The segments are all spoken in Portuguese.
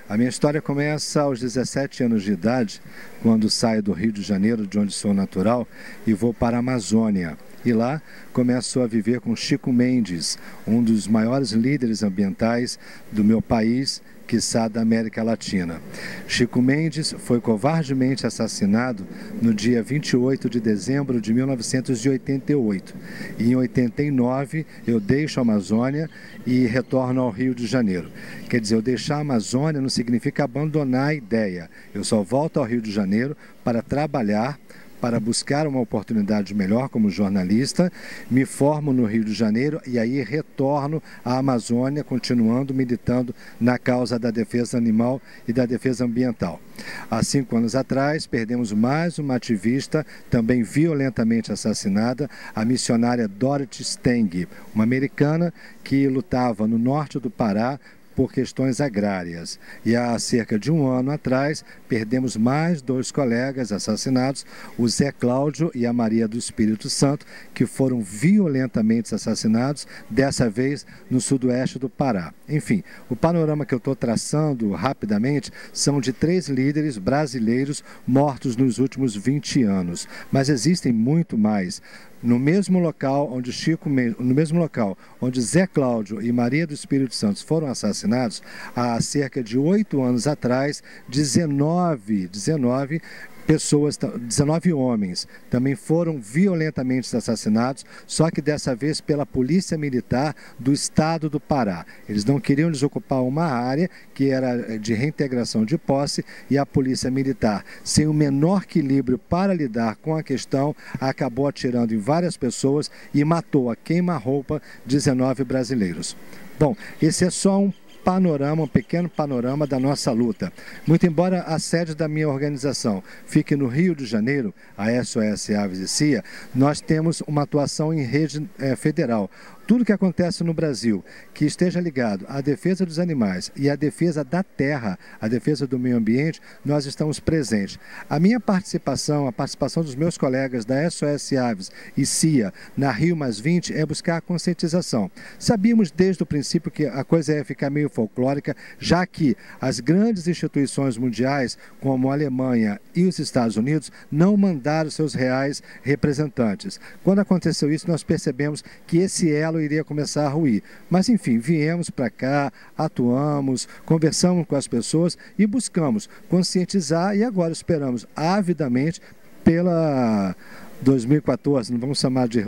A minha história começa aos 17 anos de idade, quando saio do Rio de Janeiro, de onde sou natural, e vou para a Amazônia. E lá começo a viver com Chico Mendes, um dos maiores líderes ambientais do meu país, quiçá da América Latina. Chico Mendes foi covardemente assassinado no dia 28 de dezembro de 1988. E em 89 eu deixo a Amazônia e retorno ao Rio de Janeiro. Quer dizer, eu deixar a Amazônia não significa abandonar a ideia. Eu só volto ao Rio de Janeiro para trabalhar, para buscar uma oportunidade melhor como jornalista, me formo no Rio de Janeiro e aí retorno à Amazônia, continuando militando na causa da defesa animal e da defesa ambiental. Há 5 anos atrás, perdemos mais uma ativista, também violentamente assassinada, a missionária Dorothy Stang, uma americana que lutava no norte do Pará por questões agrárias. E há cerca de 1 ano atrás, perdemos mais 2 colegas assassinados, o Zé Cláudio e a Maria do Espírito Santo, que foram violentamente assassinados, dessa vez no sudoeste do Pará. Enfim, o panorama que eu estou traçando rapidamente são de 3 líderes brasileiros mortos nos últimos 20 anos. Mas existem muito mais. No mesmo local onde Zé Cláudio e Maria do Espírito Santo foram assassinados, há cerca de 8 anos atrás, 19 homens também foram violentamente assassinados, só que dessa vez pela Polícia Militar do Estado do Pará. Eles não queriam desocupar uma área que era de reintegração de posse e a Polícia Militar, sem o menor equilíbrio para lidar com a questão, acabou atirando em várias pessoas e matou a queima-roupa 19 brasileiros. Bom, esse é só um pequeno panorama da nossa luta. Muito embora a sede da minha organização fique no Rio de Janeiro, a SOS Aves e CIA, nós temos uma atuação em rede federal. Tudo que acontece no Brasil que esteja ligado à defesa dos animais e à defesa da terra, à defesa do meio ambiente, nós estamos presentes. A minha participação, a participação dos meus colegas da SOS Aves e CIA na Rio +20 é buscar a conscientização. Sabíamos desde o princípio que a coisa ia ficar meio folclórica, já que as grandes instituições mundiais, como a Alemanha e os Estados Unidos, não mandaram seus reais representantes. Quando aconteceu isso, nós percebemos que esse elo iria começar a ruir. Mas, enfim, viemos para cá, atuamos, conversamos com as pessoas e buscamos conscientizar e agora esperamos avidamente pela 2014, não vamos chamar de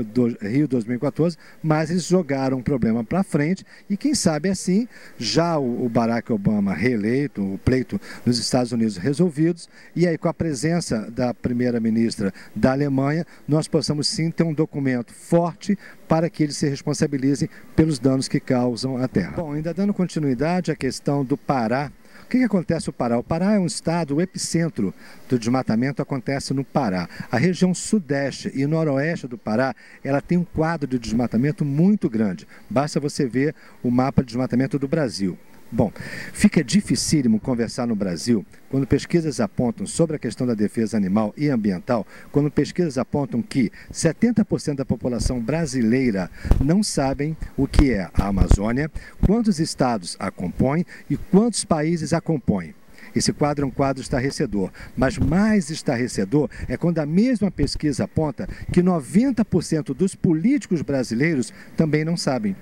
Rio 2014, mas eles jogaram um problema para frente e quem sabe assim, já o Barack Obama reeleito, o pleito nos Estados Unidos resolvidos, e aí com a presença da primeira-ministra da Alemanha, nós possamos sim ter um documento forte para que eles se responsabilizem pelos danos que causam à terra. Bom, ainda dando continuidade à questão do Pará, o que acontece no Pará? O Pará é um estado, o epicentro do desmatamento acontece no Pará. A região sudeste e noroeste do Pará, ela tem um quadro de desmatamento muito grande. Basta você ver o mapa de desmatamento do Brasil. Bom, fica dificílimo conversar no Brasil quando pesquisas apontam sobre a questão da defesa animal e ambiental, quando pesquisas apontam que 70% da população brasileira não sabem o que é a Amazônia, quantos estados a compõem e quantos países a compõem. Esse quadro é um quadro estarrecedor, mas mais estarrecedor é quando a mesma pesquisa aponta que 90% dos políticos brasileiros também não sabem.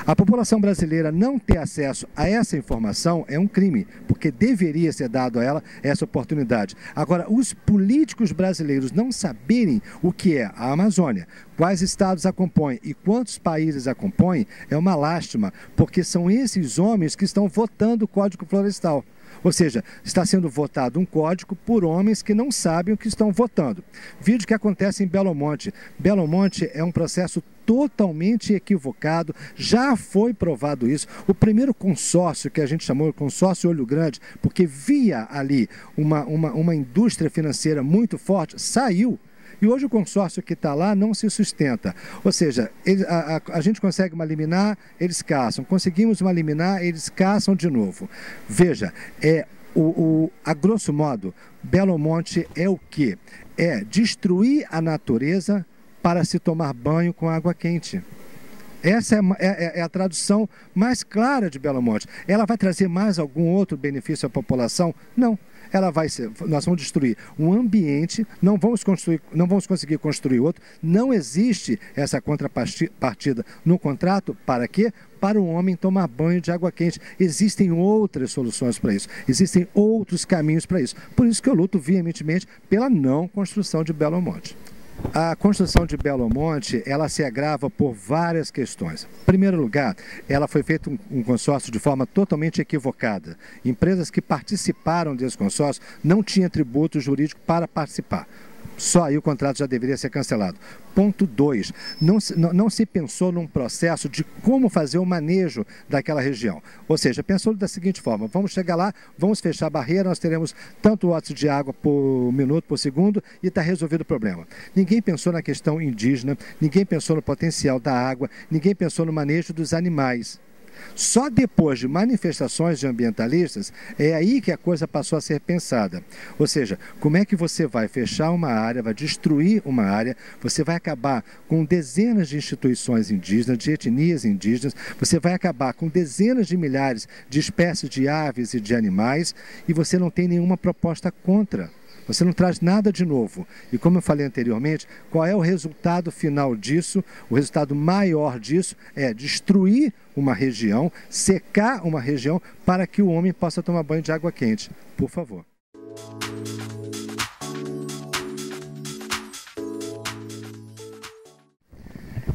A população brasileira não ter acesso a essa informação é um crime, porque deveria ser dado a ela essa oportunidade. Agora, os políticos brasileiros não saberem o que é a Amazônia, quais estados a compõem e quantos países a compõem, é uma lástima, porque são esses homens que estão votando o Código Florestal. Ou seja, está sendo votado um código por homens que não sabem o que estão votando. Vídeo que acontece em Belo Monte. Belo Monte é um processo totalmente equivocado, já foi provado isso. O primeiro consórcio, que a gente chamou de consórcio Olho Grande, porque via ali uma indústria financeira muito forte, saiu. E hoje o consórcio que está lá não se sustenta. Ou seja, a gente consegue uma liminar, eles caçam. Conseguimos uma liminar, eles caçam de novo. Veja, a grosso modo, Belo Monte é o quê? É destruir a natureza para se tomar banho com água quente. Essa é a tradução mais clara de Belo Monte. Ela vai trazer mais algum outro benefício à população? Não. Nós vamos destruir um ambiente, não vamos conseguir construir outro. Não existe essa contrapartida no contrato. Para quê? Para o homem tomar banho de água quente. Existem outras soluções para isso. Existem outros caminhos para isso. Por isso que eu luto veementemente pela não construção de Belo Monte. A construção de Belo Monte, ela se agrava por várias questões. Em primeiro lugar, ela foi feita um consórcio de forma totalmente equivocada. Empresas que participaram desse consórcio não tinham tributo jurídico para participar. Só aí o contrato já deveria ser cancelado. Ponto 2, não se pensou num processo de como fazer o manejo daquela região. Ou seja, pensou da seguinte forma: vamos chegar lá, vamos fechar a barreira, nós teremos tanto watts de água por minuto, por segundo, e está resolvido o problema. Ninguém pensou na questão indígena, ninguém pensou no potencial da água, ninguém pensou no manejo dos animais. Só depois de manifestações de ambientalistas é aí que a coisa passou a ser pensada. Ou seja, como é que você vai fechar uma área, vai destruir uma área, você vai acabar com dezenas de instituições indígenas, de etnias indígenas, você vai acabar com dezenas de milhares de espécies de aves e de animais, e você não tem nenhuma proposta contra. Você não traz nada de novo. E como eu falei anteriormente, qual é o resultado final disso? O resultado maior disso é destruir uma região, secar uma região para que o homem possa tomar banho de água quente. Por favor.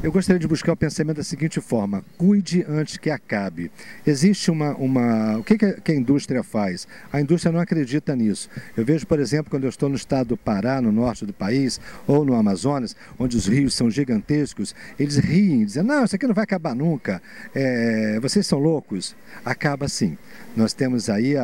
Eu gostaria de buscar o pensamento da seguinte forma: cuide antes que acabe. Existe O que a indústria faz? A indústria não acredita nisso. Eu vejo, por exemplo, quando eu estou no estado do Pará, no norte do país, ou no Amazonas, onde os rios são gigantescos, eles riem, dizendo: não, isso aqui não vai acabar nunca, vocês são loucos. Acaba sim. Nós temos aí,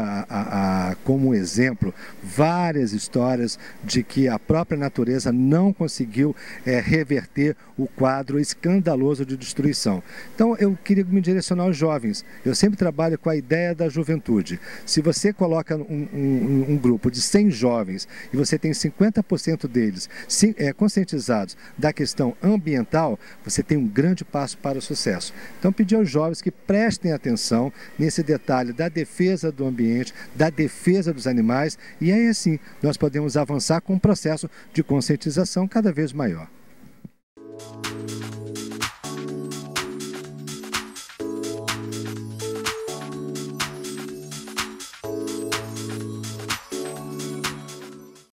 como exemplo, várias histórias de que a própria natureza não conseguiu reverter o quadro escandaloso de destruição. Então, eu queria me direcionar aos jovens. Eu sempre trabalho com a ideia da juventude. Se você coloca um grupo de 100 jovens e você tem 50% deles conscientizados da questão ambiental, você tem um grande passo para o sucesso. Então, pedir aos jovens que prestem atenção nesse detalhe da defesa do ambiente, da defesa dos animais, e aí assim nós podemos avançar com um processo de conscientização cada vez maior.